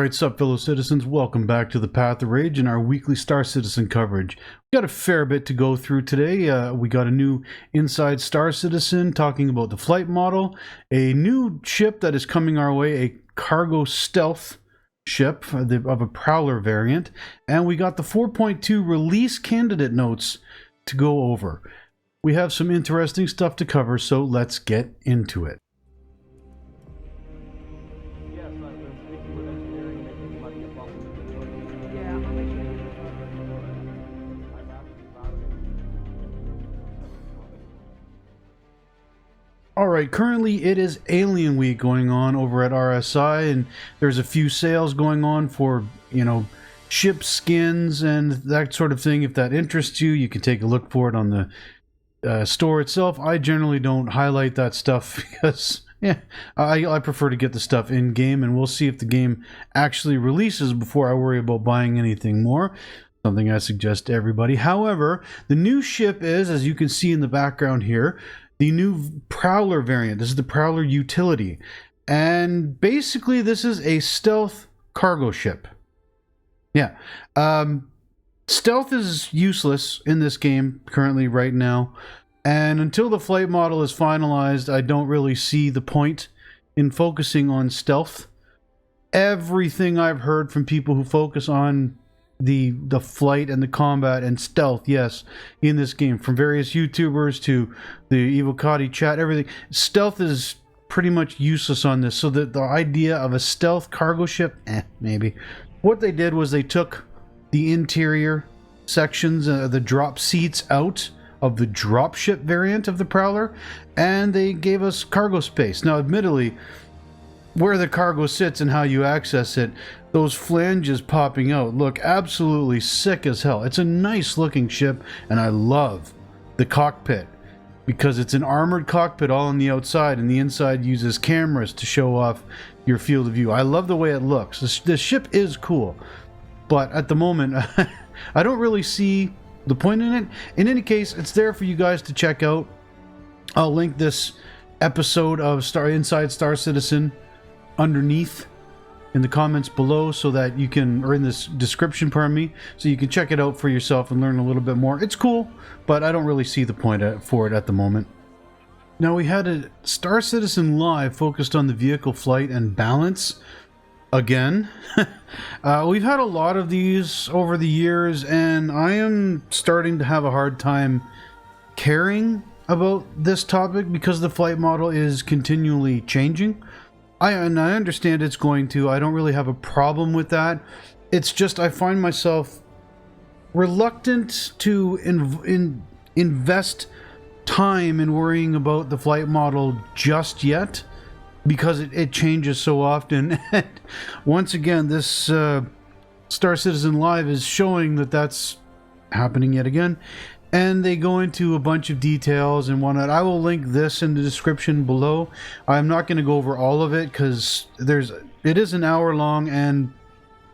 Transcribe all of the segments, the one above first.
Alright, sup fellow citizens, welcome back to the Path of Rage and our weekly Star Citizen coverage. We got a fair bit to go through today. We got a new Inside Star Citizen talking about the flight model, a new ship that is coming our way, a cargo stealth ship of a Prowler variant, and we got the 4.2 release candidate notes to go over. We have some interesting stuff to cover, so let's get into it. Alright, currently it is Alien Week going on over at RSI, and there's a few sales going on for, ship skins and that sort of thing. If that interests you, you can take a look for it on the store itself. I generally don't highlight that stuff because, I prefer to get the stuff in-game, and we'll see if the game actually releases before I worry about buying anything more. Something I suggest to everybody. However, the new ship is, as you can see in the background here, the new Prowler variant. This is the Prowler utility. And basically this is a stealth cargo ship. Yeah. Stealth is useless in this game currently right now. And until the flight model is finalized, I don't really see the point in focusing on stealth. Everything I've heard from people who focus on the flight and the combat and stealth, yes, in this game, from various YouTubers to the Evocati chat, everything, stealth is pretty much useless on this. So the idea of a stealth cargo ship, maybe. What they did was they took the interior sections, the drop seats out of the dropship variant of the Prowler, and they gave us cargo space. Now, admittedly, where the cargo sits and how you access it, those flanges popping out look absolutely sick as hell. It's a nice looking ship, and I love the cockpit because it's an armored cockpit all on the outside, and the inside uses cameras to show off your field of view. I love the way it looks. This ship is cool, but at the moment I don't really see the point in it. In any case, it's there for you guys to check out. I'll link this episode of Inside Star Citizen underneath in the comments below, so that you can, or in this description, pardon me, so you can check it out for yourself and learn a little bit more. It's cool, but I don't really see the point for it at the moment. Now, we had a Star Citizen Live focused on the vehicle flight and balance again. We've had a lot of these over the years, and I am starting to have a hard time caring about this topic because the flight model is continually changing. I understand it's going to. I don't really have a problem with that. It's just I find myself reluctant to invest time in worrying about the flight model just yet because it changes so often. And once again, this Star Citizen Live is showing that that's happening yet again. And they go into a bunch of details and whatnot. I will link this in the description below. I'm not going to go over all of it because it is an hour long, and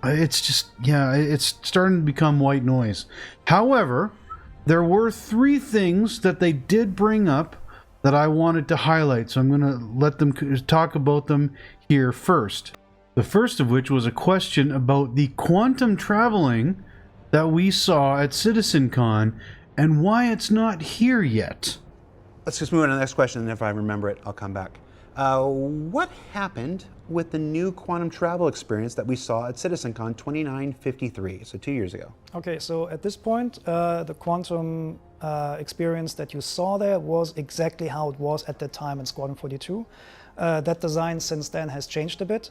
it's just, it's starting to become white noise. However, there were 3 things that they did bring up that I wanted to highlight, so I'm going to let them talk about them here first. The first of which was a question about the quantum traveling that we saw at CitizenCon and why it's not here yet. Let's just move on to the next question, and if I remember it, I'll come back. What happened with the new quantum travel experience that we saw at CitizenCon 2953, so 2 years ago? Okay, so at this point, the quantum experience that you saw there was exactly how it was at that time in Squadron 42. That design since then has changed a bit.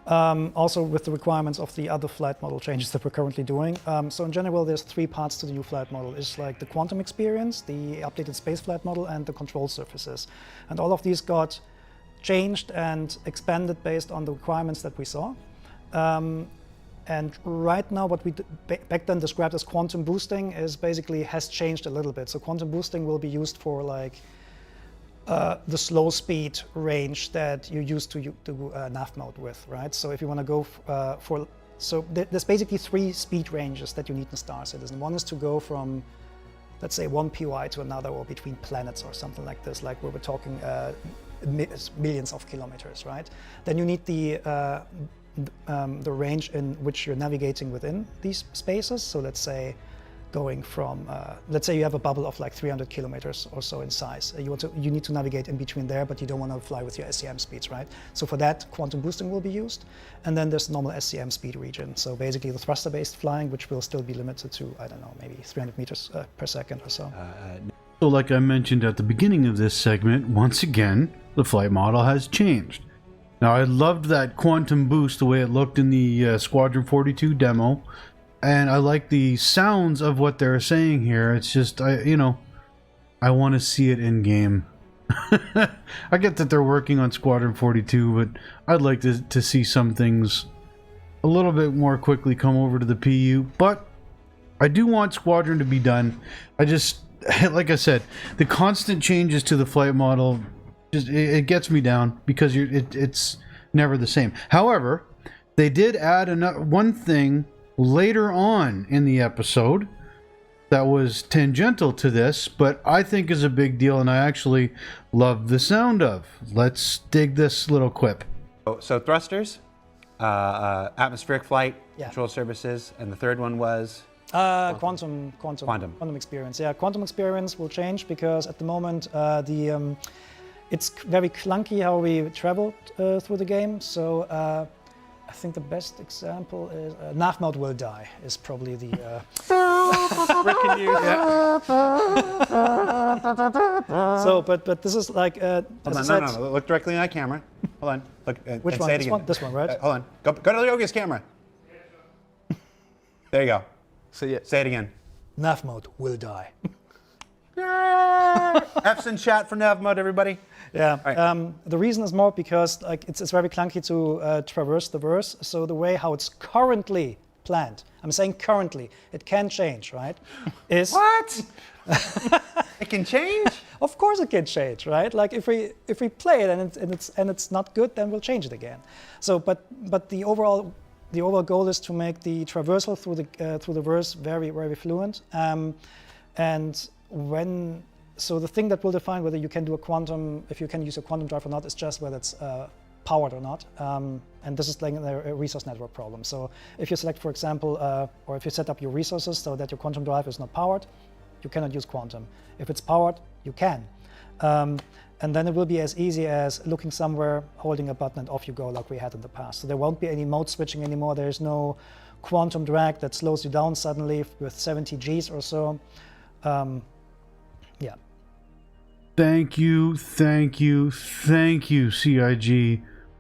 Also with the requirements of the other flight model changes that we're currently doing. So in general, there's 3 parts to the new flight model. It's like the quantum experience, the updated space flight model, and the control surfaces. And all of these got changed and expanded based on the requirements that we saw. And right now, what we back then described as quantum boosting is basically has changed a little bit. So quantum boosting will be used for like the slow speed range that you used to do nav mode with, right? So if you want to go there's basically 3 speed ranges that you need in Star Citizen. One is to go from, let's say, one POI to another, or between planets or something like this, like where we're talking millions of kilometers, right? Then you need the the range in which you're navigating within these spaces. So let's say going from, let's say you have a bubble of like 300 kilometers or so in size. You need to navigate in between there, but you don't want to fly with your SCM speeds, right? So for that, quantum boosting will be used. And then there's normal SCM speed region. So basically the thruster-based flying, which will still be limited to, I don't know, maybe 300 meters per second or so. So like I mentioned at the beginning of this segment, once again, the flight model has changed. Now, I loved that quantum boost, the way it looked in the Squadron 42 demo. And I like the sounds of what they're saying here. It's just, I want to see it in game. I get that they're working on Squadron 42, but I'd like to see some things a little bit more quickly come over to the PU. But I do want Squadron to be done. I just, like I said, the constant changes to the flight model, just it gets me down because it's never the same. However, they did add one thing later on in the episode that was tangential to this, but I think is a big deal, and I actually love the sound of. Let's dig this little quip. So thrusters, atmospheric flight, control services, and the third one was? Quantum experience. Yeah, quantum experience will change because at the moment it's very clunky how we traveled through the game. So I think the best example is nav mode will die is probably the So, but this is like hold on, no, look directly in that camera. Hold on, look. Which one? Say it again. This one, right? Hold on. Go to Yogi's camera. There you go. Say it again. Nav mode will die. F's in chat for nav mode, everybody. Yeah. Right. The reason is more because like it's very clunky to traverse the verse. So the way how it's currently planned, I'm saying currently, it can change, right? Is what? It can change? Of course it can change, right? Like if we play it and it's not good, then we'll change it again. So, but the overall goal is to make the traversal through the verse very fluent. So the thing that will define whether you can do if you can use a quantum drive or not, is just whether it's powered or not. And this is like a resource network problem. So if you select, for example, or if you set up your resources so that your quantum drive is not powered, you cannot use quantum. If it's powered, you can. And then it will be as easy as looking somewhere, holding a button, and off you go like we had in the past. So there won't be any mode switching anymore. There's no quantum drag that slows you down suddenly with 70 Gs or so. Yeah. Thank you, CIG,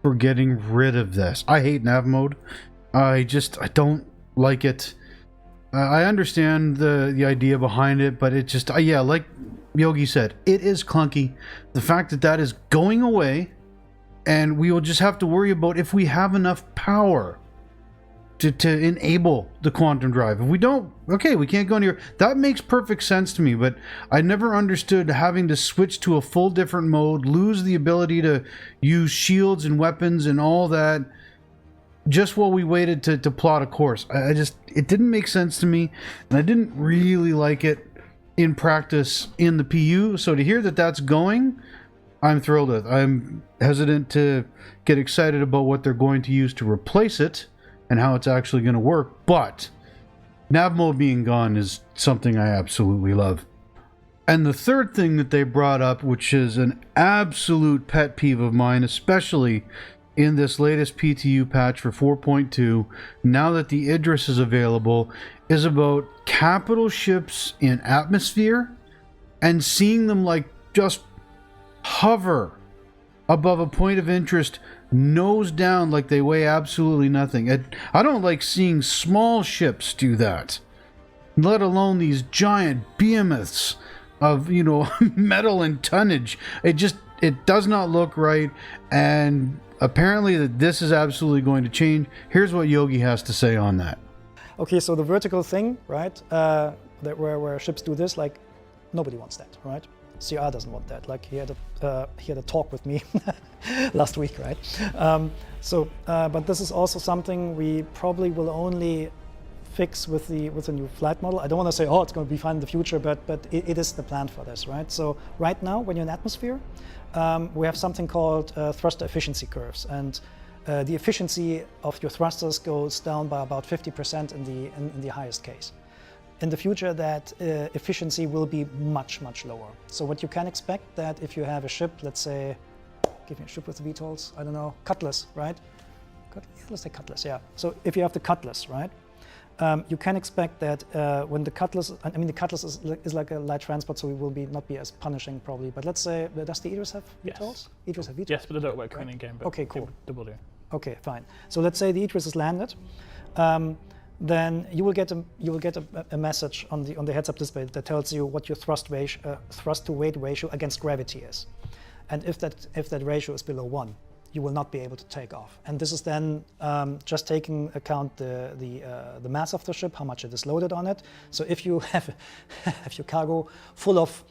for getting rid of this. I hate nav mode. I don't like it. I understand the idea behind it, but it just, like Yogi said, it is clunky. The fact that is going away, and we will just have to worry about if we have enough power to enable the quantum drive. If we don't, okay, we can't go anywhere. That makes perfect sense to me, but I never understood having to switch to a full different mode, lose the ability to use shields and weapons and all that, just while we waited to plot a course. It didn't make sense to me, and I didn't really like it in practice in the PU. So to hear that that's going, I'm thrilled with. I'm hesitant to get excited about what they're going to use to replace it and how it's actually going to work, but nav mode being gone is something I absolutely love. And the third thing that they brought up, which is an absolute pet peeve of mine, especially in this latest PTU patch for 4.2, now that the Idris is available, is about capital ships in atmosphere and seeing them like just hover above a point of interest, nose down, like they weigh absolutely nothing. I don't like seeing small ships do that, let alone these giant behemoths of metal and tonnage. It does not look right, and apparently that this is absolutely going to change. Here's what Yogi has to say on that. Okay, so the vertical thing, right, that where ships do this, like nobody wants that, right? CR doesn't want that. Like he had a talk with me last week, right? But this is also something we probably will only fix with the new flight model. I don't want to say, oh, it's going to be fine in the future, but it is the plan for this, right? So right now, when you're in atmosphere, we have something called thruster efficiency curves, and the efficiency of your thrusters goes down by about 50% in the highest case. In the future, that efficiency will be much, much lower. So what you can expect that if you have a ship, let's say, give me a ship with VTOLs, I don't know, Cutlass, right? Let's say Cutlass, yeah. So if you have the Cutlass, right? You can expect that when the Cutlass, I mean the Cutlass is like a light transport, so it will not be as punishing probably. But let's say, does the Idris have VTOLs? Idris have VTOLs? Yes, but they don't work in game. But okay, cool. They will do. Okay, fine. So let's say the Idris is landed. Then you will get a message on the heads-up display that tells you what your thrust to weight ratio against gravity is, and if that ratio is below 1, you will not be able to take off. And this is then just taking account the mass of the ship, how much it is loaded on it. So if you have your cargo full of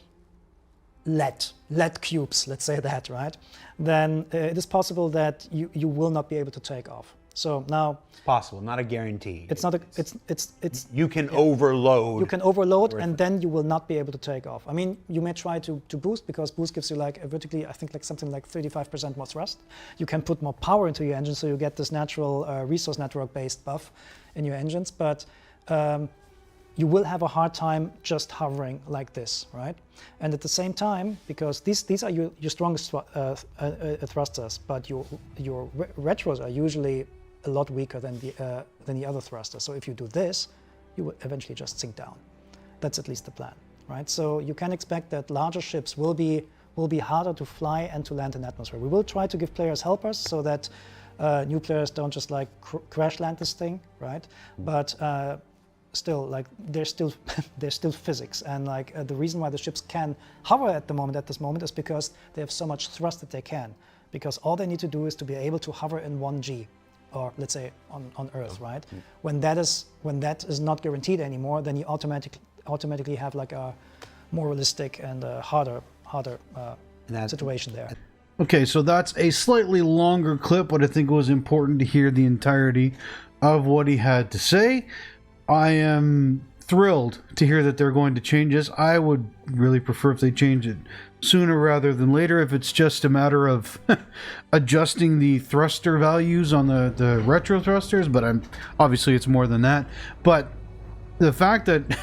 lead cubes, let's say that, right? Then it is possible that you will not be able to take off. So now it's possible, not a guarantee. It's not a. It's. You can overload. You can overload, and then you will not be able to take off. I mean, you may try to boost, because boost gives you like a vertically, I think like something like 35% more thrust. You can put more power into your engine, so you get this natural resource network-based buff in your engines. But you will have a hard time just hovering like this, right? And at the same time, because these are your strongest thrusters, but your retros are usually a lot weaker than the other thrusters. So if you do this, you will eventually just sink down. That's at least the plan, right? So you can expect that larger ships will be harder to fly and to land in atmosphere. We will try to give players helpers so that new players don't just like crash land this thing, right? But still, like there's still physics, and like the reason why the ships can hover at this moment is because they have so much thrust that they can, because all they need to do is to be able to hover in 1G, or let's say on Earth, right? When that is not guaranteed anymore, then you automatically have like a more realistic and harder situation there. Okay, so that's a slightly longer clip, but I think it was important to hear the entirety of what he had to say. I am thrilled to hear that they're going to change this. I would really prefer if they change it sooner rather than later, if it's just a matter of adjusting the thruster values on the retro thrusters, but obviously it's more than that. But the fact that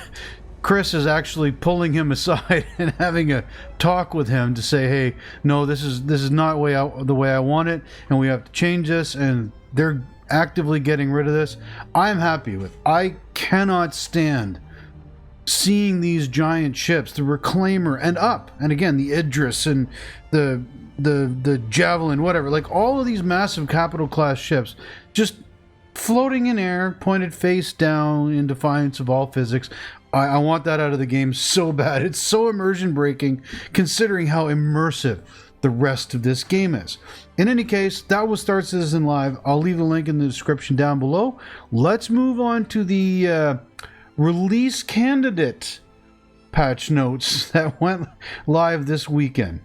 Chris is actually pulling him aside and having a talk with him to say, hey, no, this is not the way I want it, and we have to change this, and they're actively getting rid of this, I'm happy with. I cannot stand seeing these giant ships, the Reclaimer and again the Idris and the Javelin, whatever, like all of these massive capital class ships just floating in air, pointed face down in defiance of all physics. I want that out of the game so bad. It's so immersion breaking considering how immersive the rest of this game is. In any case, that was Star Citizen Live. I'll leave the link in the description down below. Let's move on to the release candidate patch notes that went live this weekend.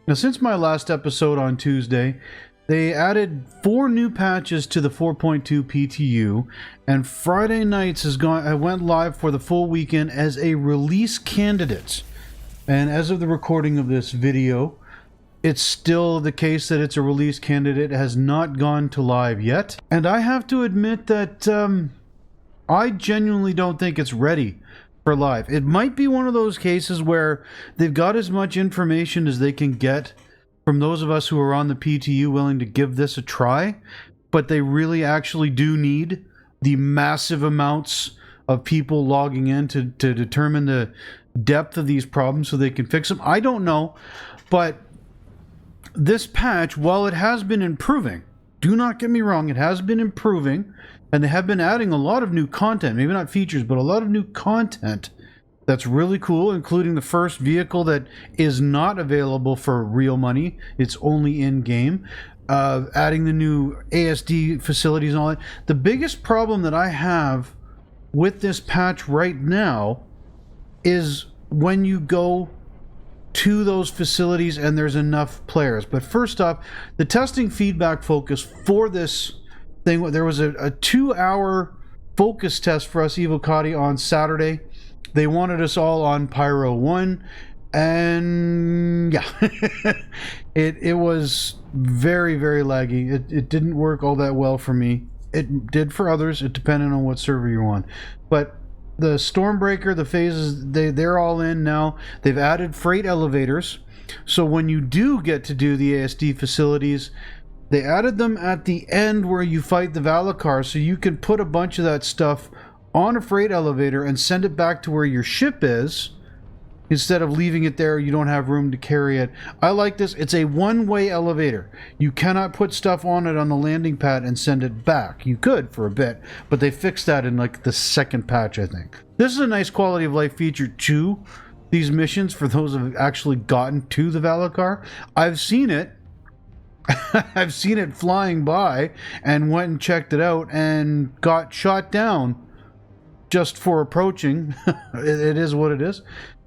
Now, since my last episode on Tuesday, they added 4 new patches to the 4.2 PTU, and Friday nights went live for the full weekend as a release candidate. And as of the recording of this video, it's still the case that it's a release candidate. It has not gone to live yet. And I have to admit that I genuinely don't think it's ready for live. It might be one of those cases where they've got as much information as they can get from those of us who are on the PTU willing to give this a try, but they really actually do need the massive amounts of people logging in to determine the depth of these problems so they can fix them. I don't know, but this patch, while it has been improving, do not get me wrong, it has been improving, and they have been adding a lot of new content, maybe not features, but a lot of new content that's really cool, including the first vehicle that is not available for real money. It's only in-game. Adding the new ASD facilities and all that. The biggest problem that I have with this patch right now is when you go to those facilities and there's enough players. But first off, the testing feedback focus for this thing, there was a 2-hour focus test for us Evocati on Saturday. They wanted us all on Pyro 1. And yeah, it was very, very laggy. It didn't work all that well for me. It did for others. It depended on what server you're on. But the Stormbreaker, the phases, they're all in now. They've added freight elevators. So when you do get to do the ASD facilities, they added them at the end where you fight the Valakar, so you can put a bunch of that stuff on a freight elevator and send it back to where your ship is. Instead of leaving it there, you don't have room to carry it. I like this. It's a one-way elevator. You cannot put stuff on it on the landing pad and send it back. You could for a bit, but they fixed that in like the second patch, I think. This is a nice quality of life feature too. These missions, for those who have actually gotten to the Valakar, I've seen it. I've seen it flying by and went and checked it out and got shot down just for approaching. It is what it is.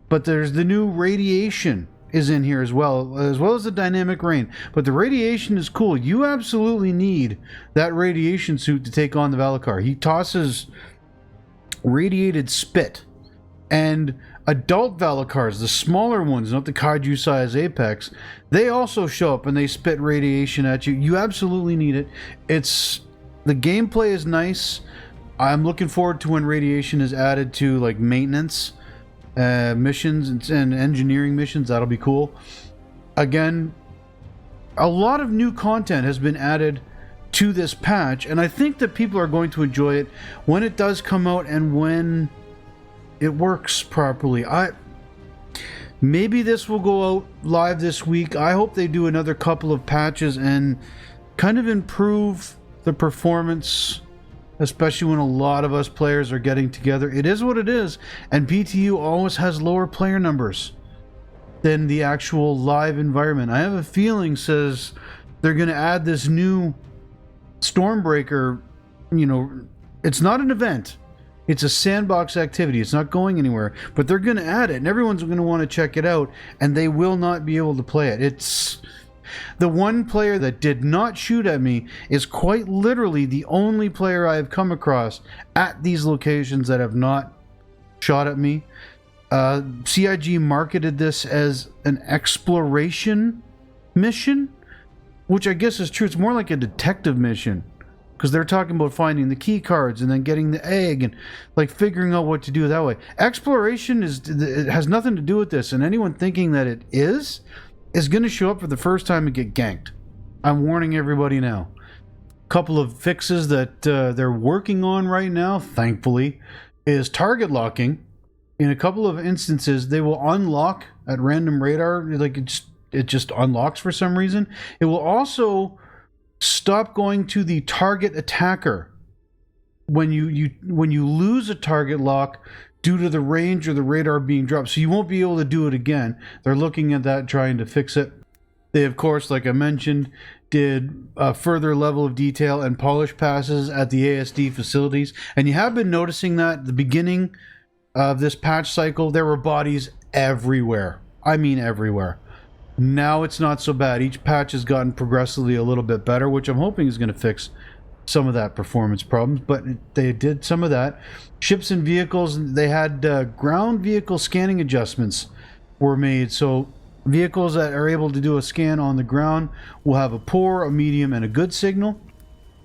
But there's the new radiation is in here as well as the dynamic rain. But the radiation is cool. You absolutely need that radiation suit to take on the Valakar. He tosses radiated spit. And adult Valakars, the smaller ones, not the kaiju size Apex, they also show up and they spit radiation at you. You absolutely need it. The gameplay is nice. I'm looking forward to when radiation is added to like maintenance missions and engineering missions. That'll be cool. Again, a lot of new content has been added to this patch, and I think that people are going to enjoy it when it does come out and when it works properly. Maybe this will go out live this week. I hope they do another couple of patches and kind of improve the performance, especially when a lot of us players are getting together. It is what it is, and PTU always has lower player numbers than the actual live environment. I have a feeling says they're going to add this new Stormbreaker. It's not an event. It's a sandbox activity. It's not going anywhere, but they're going to add it, and everyone's going to want to check it out, and they will not be able to play it. It's the one player that did not shoot at me is quite literally the only player I have come across at these locations that have not shot at me. CIG marketed this as an exploration mission, which I guess is true. It's more like a detective mission, because they're talking about finding the key cards and then getting the egg and like figuring out what to do that way. Exploration it has nothing to do with this, and anyone thinking that it is going to show up for the first time and get ganked. I'm warning everybody now. A couple of fixes that they're working on right now, thankfully, is target locking. In a couple of instances, they will unlock at random radar. Like it just unlocks for some reason. It will also stop going to the target attacker when you lose a target lock due to the range or the radar being dropped. So you won't be able to do it again. They're looking at that, trying to fix it. They, of course, like I mentioned, did a further level of detail and polish passes at the ASD facilities. And you have been noticing that at the beginning of this patch cycle, there were bodies everywhere. I mean everywhere. Now it's not so bad. Each patch has gotten progressively a little bit better, which I'm hoping is going to fix some of that performance problems, but they did some of that. Ships and vehicles, they had ground vehicle scanning adjustments were made, so vehicles that are able to do a scan on the ground will have a poor, a medium, and a good signal.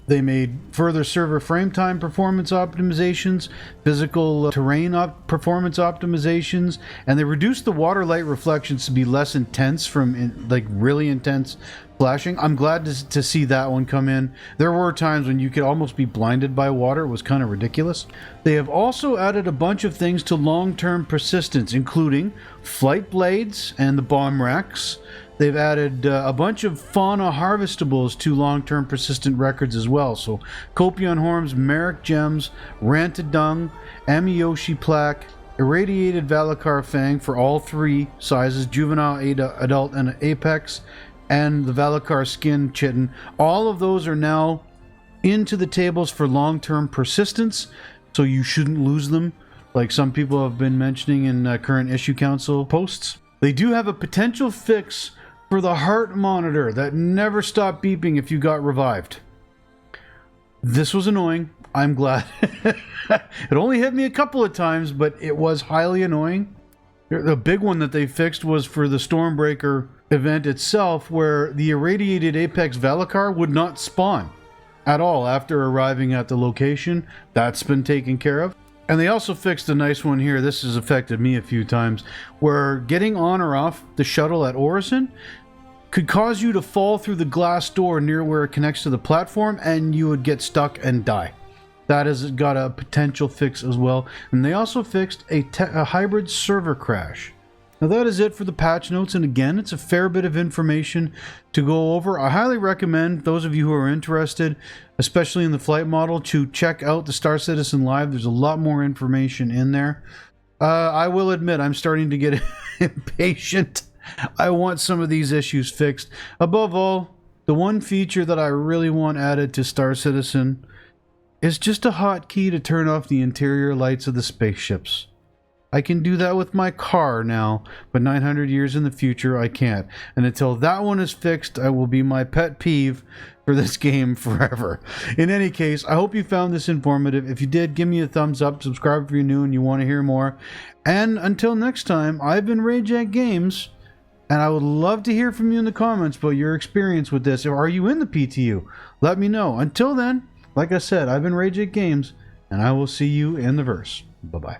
They made further server frame time performance optimizations, physical terrain performance optimizations, and they reduced the water light reflections to be less intense from really intense flashing. I'm glad to see that one come in. There were times when you could almost be blinded by water. It was kind of ridiculous. They have also added a bunch of things to long-term persistence, including flight blades and the bomb racks. They've added a bunch of fauna harvestables to long-term persistent records as well. So Copion Horns, Merrick Gems, Ranted Dung, Amiyoshi Plaque, Irradiated Valakar Fang for all three sizes, Juvenile, Adult, and Apex, and the Valakar Skin Chitin. All of those are now into the tables for long-term persistence, so you shouldn't lose them, like some people have been mentioning in current issue council posts. They do have a potential fix for the heart monitor that never stopped beeping if you got revived. This was annoying. I'm glad. It only hit me a couple of times, but it was highly annoying. The big one that they fixed was for the Stormbreaker event itself, where the irradiated Apex Valacar would not spawn at all after arriving at the location. That's been taken care of. And they also fixed a nice one here. This has affected me a few times, where getting on or off the shuttle at Orison could cause you to fall through the glass door near where it connects to the platform, and you would get stuck and die. That has got a potential fix as well. And they also fixed a hybrid server crash. Now that is it for the patch notes, and again, it's a fair bit of information to go over. I highly recommend those of you who are interested, especially in the flight model, to check out the Star Citizen Live. There's a lot more information in there. I will admit, I'm starting to get impatient. I want some of these issues fixed. Above all, the one feature that I really want added to Star Citizen is just a hotkey to turn off the interior lights of the spaceships. I can do that with my car now, but 900 years in the future I can't. And until that one is fixed, I will be my pet peeve for this game forever. In any case, I hope you found this informative. If you did, give me a thumbs up, subscribe if you're new and you want to hear more. And until next time, I've been RayJack Games, and I would love to hear from you in the comments about your experience with this. Or are you in the PTU? Let me know. Until then, like I said, I've been RayJack Games, and I will see you in the verse. Bye-bye.